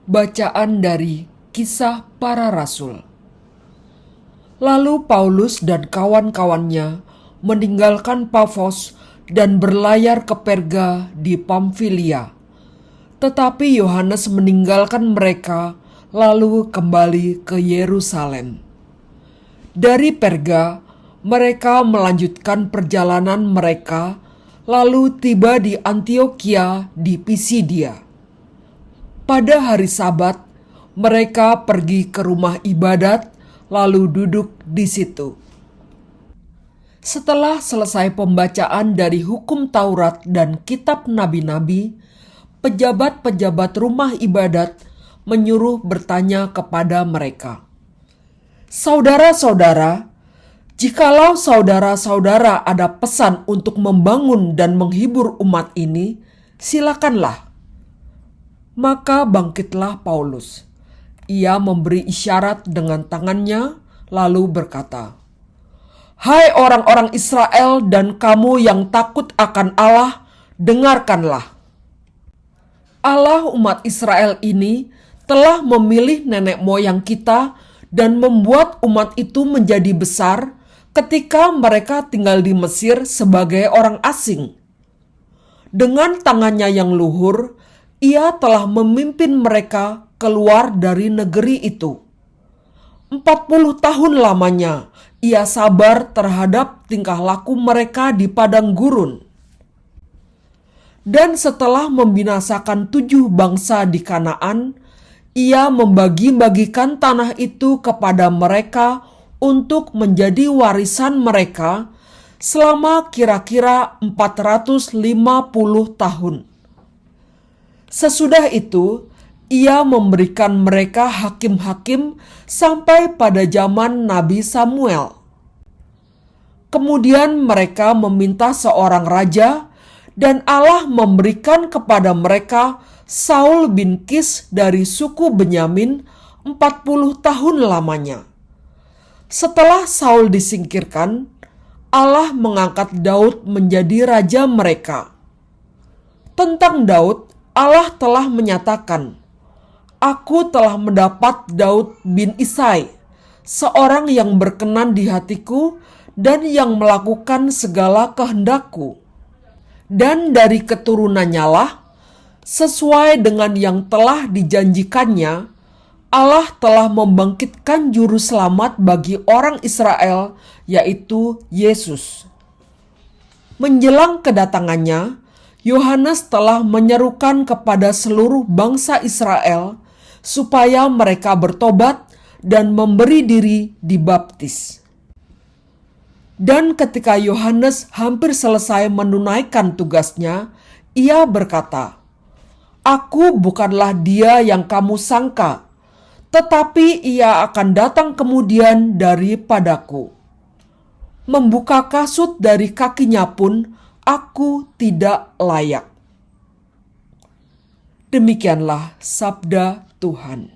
Bacaan dari Kisah Para Rasul. Lalu Paulus dan kawan-kawannya meninggalkan Pafos dan berlayar ke Perga di Pamfilia. Tetapi Yohanes meninggalkan mereka lalu kembali ke Yerusalem. Dari Perga, mereka melanjutkan perjalanan mereka lalu tiba di Antiokhia di Pisidia. Pada hari Sabat, mereka pergi ke rumah ibadat lalu duduk di situ. Setelah selesai pembacaan dari hukum Taurat dan kitab nabi-nabi, pejabat-pejabat rumah ibadat menyuruh bertanya kepada mereka, "Saudara-saudara, jikalau saudara-saudara ada pesan untuk membangun dan menghibur umat ini, silakanlah." Maka bangkitlah Paulus. Ia memberi isyarat dengan tangannya, lalu berkata, "Hai orang-orang Israel dan kamu yang takut akan Allah, dengarkanlah. Allah umat Israel ini telah memilih nenek moyang kita dan membuat umat itu menjadi besar ketika mereka tinggal di Mesir sebagai orang asing. Dengan tangannya yang luhur, Ia telah memimpin mereka keluar dari negeri itu. 40 tahun lamanya Ia sabar terhadap tingkah laku mereka di padang gurun. Dan setelah membinasakan 7 bangsa di Kanaan, Ia membagi-bagikan tanah itu kepada mereka untuk menjadi warisan mereka selama kira-kira 450 tahun. Sesudah itu, Ia memberikan mereka hakim-hakim sampai pada zaman Nabi Samuel. Kemudian mereka meminta seorang raja, dan Allah memberikan kepada mereka Saul bin Kis dari suku Benyamin 40 tahun lamanya. Setelah Saul disingkirkan, Allah mengangkat Daud menjadi raja mereka. Tentang Daud, Allah telah menyatakan, "Aku telah mendapat Daud bin Isai, seorang yang berkenan di hatiku dan yang melakukan segala kehendakku. Dan dari keturunannya lah, sesuai dengan yang telah dijanjikannya, Allah telah membangkitkan juru selamat bagi orang Israel, yaitu Yesus." Menjelang kedatangannya, Yohanes telah menyerukan kepada seluruh bangsa Israel supaya mereka bertobat dan memberi diri dibaptis. Dan ketika Yohanes hampir selesai menunaikan tugasnya, ia berkata, "Aku bukanlah dia yang kamu sangka, tetapi ia akan datang kemudian daripadaku. Membuka kasut dari kakinya pun aku tidak layak." Demikianlah sabda Tuhan.